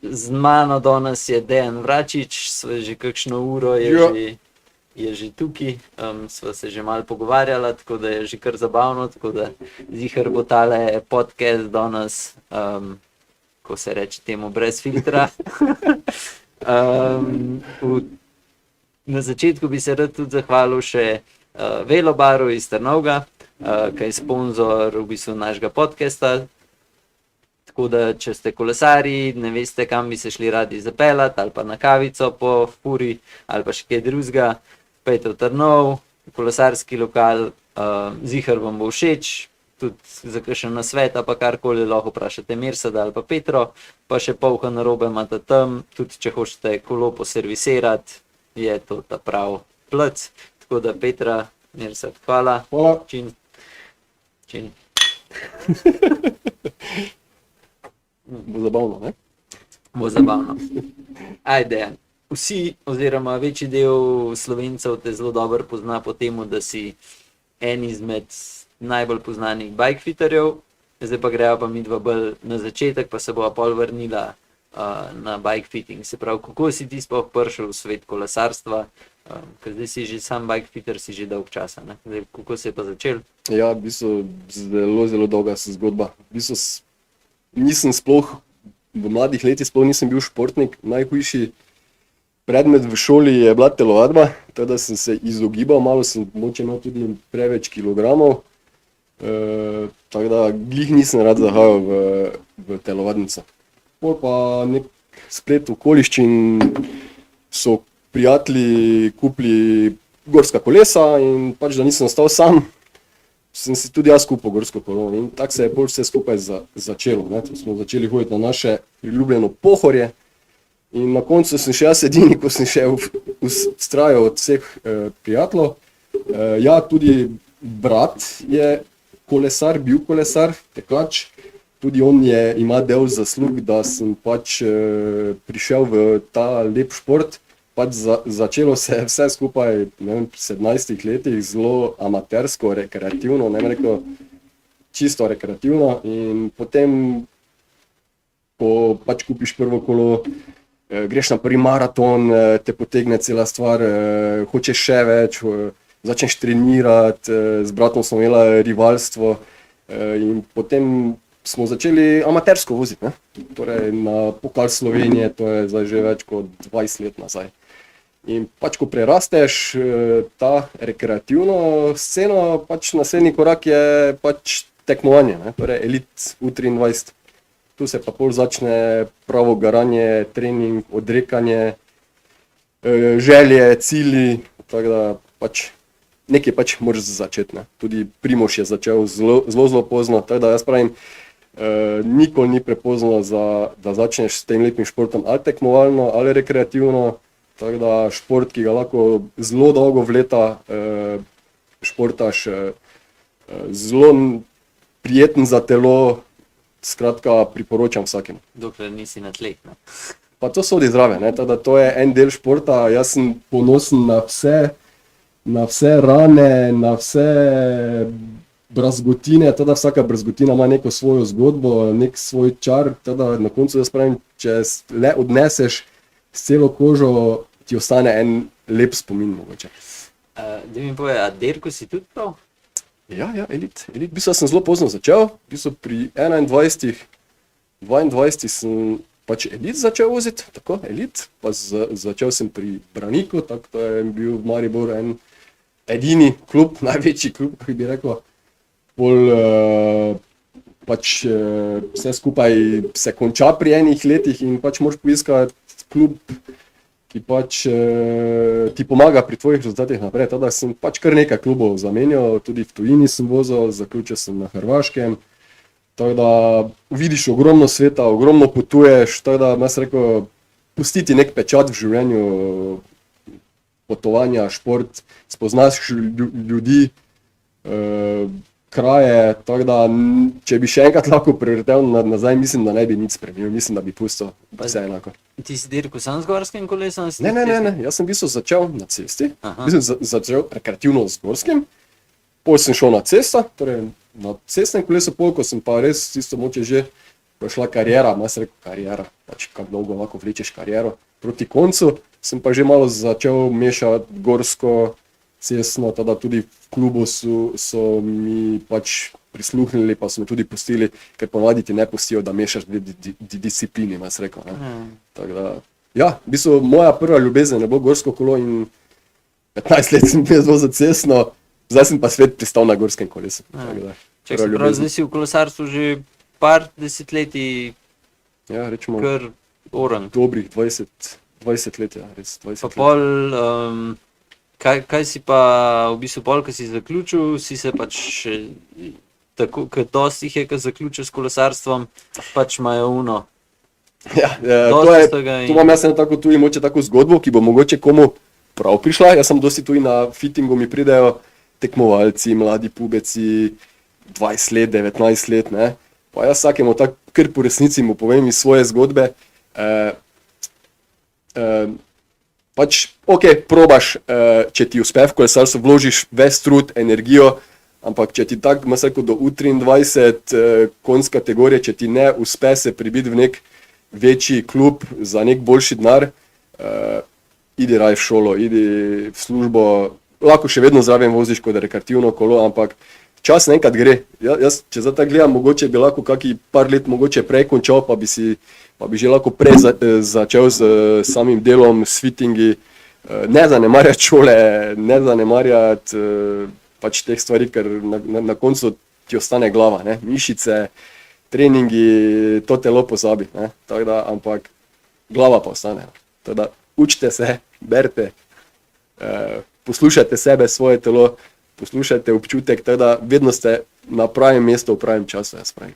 Z mano danes je Dejan Vračič, sva že kakšno uro je že tukaj, sva se že malo pogovarjala, tako da je že kar zabavno, tako da ziher bo tale podcast danes, ko se reče temu, brez filtra. Na začetku bi se rad tudi zahvalil še Velobaru iz Trnovega, ki je sponzor v bistvu našega podcasta. Tako da, če ste kolesarji, ne veste, kam bi se šli radi zapeljati, ali pa na kavico po furi, ali pa še kaj drugega, pejte v Trnov, kolesarski lokal, ziher vam bo všeč, tudi za kakšen nasvet, pa karkoli lahko vprašate Mirsada ali pa Petro, pa še polka narobe imate tam, tudi če hočete kolo poservisirati, je to ta prav plc. Tako da Petra, Mirsad, hvala. Hvala. Čin. Bo zabavno, ne? Bo zabavno. Ajde, vsi oziroma večji del Slovencev te zelo dobro pozna po temu, da si en izmed najbolj poznanih bikefitterjev, zdaj pa greva pa midva bolj na začetek, pa se bova pol vrnila na bikefitting. Se pravi, kako si ti sploh prišel v svet kolesarstva, ker zdaj si že sam bikefitter, si že dolg časa, ne? Zdaj, kako se je pa začel? Ja, v bistvu zelo dolga zgodba. V bistvu nisem sploh, v mladih letih sploh nisem bil športnik. Najhujši predmet v šoli je bila telovadba, teda sem se izogibal, malo sem moče imel tudi preveč kilogramov, tako da glih nisem rad zahajal v telovadnico. Pol pa nek splet okoliščin so prijatelji kupili gorska kolesa in pač da nisem ostal sam, sem si tudi jaz kupil gorsko kolo in tako se je bolj vse skupaj začelo. Smo začeli hoditi na naše priljubljeno Pohorje in na koncu sem še jaz edini, ko sem še vztrajal od vseh prijateljev. Ja, tudi brat je kolesar, bil kolesar, tekač, tudi on ima del zaslug, da sem pač prišel v ta lep šport. Pač začelo se je vse skupaj, ne vem, v 17 letih zelo amatersko, rekreativno, ne vem rekel, čisto rekreativno in potem, ko pač kupiš prvo kolo, greš na prvi maraton, te potegne cela stvar, hočeš še več, začneš trenirati, z bratom smo imeli rivalstvo in potem smo začeli amatersko voziti, ne? Torej na Pokal Slovenije, to je zdaj že več kot 20 let nazaj. In pač, ko prerasteš ta rekreativno sceno, pač naslednji korak je pač tekmovanje, ne? Torej Elite U23. Tu se pa pol začne pravo garanje, trening, odrekanje, želje, cilji, tako da pač nekaj pač moraš začeti, ne? Tudi Primož je začel zelo pozno, tako da jaz pravim, nikoli ni prepozno, da začneš s tem lepim športom ali tekmovalno ali rekreativno. Tako da šport, ki ga lahko zelo dolgo v leta športaš, zelo prijeten za telo, skratka priporočam vsakemu. Dokler nisi na tleh, ne? Pa to sodi zraven, ne? Teda to je en del športa, jaz sem ponosen na vse rane, na vse brazgotine, teda vsaka brazgotina ima neko svojo zgodbo, nek svoj čar, teda na koncu jaz pravim, če le odneseš s celo kožo, ti ostane en lep spomin mogoče. Da mi povej, a dirko si tudi prav? Ja, Elite. V bistvu sem zelo pozno začel, v bistvu pri 21, 22 sem pač Elite začel voziti, tako, Elite, pa začel sem pri Braniku, tako to je bil v Mariboru en edini klub, največji klub, kako bi rekel. Pol pač vse skupaj se konča pri enih letih in pač moraš poiskati klub, ki pač ti pomaga pri tvojih rezultatih naprej. Teda sem pač kar nekaj klubov zamenjal, tudi v tujini sem vozil, zaključil sem na Hrvaškem. Tako da vidiš ogromno sveta, ogromno potuješ, tako da jaz rekel, pustiti nek pečat v življenju, potovanja, šport, spoznaš ljudi, kraje, tako da če bi še enkrat lahko priletel nazaj, mislim, da ne bi nič spremenil, mislim, da bi pustil vse enako. Ti si dirkal sam z gorskim kolesom? Ne, jaz sem v bistvu začel na cesti, začel rekreativno z gorskim, pol sem šel na cesto, torej na cestnem kolesu, pol, ko sem pa res tisto moče že ko je šla karijera, jaz rekel karijera, pač kako dolgo lahko vlečeš kariero. Proti koncu sem pa že malo začel mešati gorsko, cestno, tada tudi v klubu so mi pač prisluhnili, pa so me tudi pustili, ker ponavadi ti ne pustijo, da mešaš dve disciplini, jaz rekel. Tako da, ja, v bistvu moja prva ljubezen je bilo gorsko kolo in 15 let sem bil za cestno, zdaj sem pa svet pristal na gorskem kolesu. Če se prav zdaj si v kolesarstvu že par desetletij, ja, rečemo, kar oran. dobrih 20 let, ja, res 20 Pa let. pol, kaj si pa v bistvu pol, ko si zaključil, si se pač tako, kot dosti jih je, ko zaključijo s kolesarstvom, pač imajo uno. Ja, Dosti tega to imam jaz eno tako tudi moče tako zgodbo, ki bo mogoče komu prav prišla. Jaz sem dosti tudi na fittingu, mi pridejo tekmovalci, mladi pubeci, 20 let, 19 let, ne. Pa jaz vsakemu tako kar po resnici mu povem iz svoje zgodbe. Pač, ok, probaš, če ti uspe v kolesarstvu, vložiš ves trud, energijo, ampak če ti tako, jaz rekel, do U23 konc kategorije, če ti ne uspe se pribiti v nek večji klub za nek boljši denar, idi raj v šolo, idi v službo, lahko še vedno zraven voziš kot rekreativno kolo, ampak čas enkrat gre. Jaz, če zdaj tako gledam, mogoče bi lahko kaki par let mogoče prej končal, pa bi že lahko prej začel z samim delom, s fittingi, ne zanemarjati šole, ne zanemarjati pač teh stvari, ker na koncu ti ostane glava, ne, mišice, treningi, to telo pozabi, ne, tako da, ampak glava pa ostane. Tako da, učite se, berite, poslušajte sebe, svoje telo, poslušajte občutek, tako da vedno ste na pravem mestu v pravem času, jaz pravim.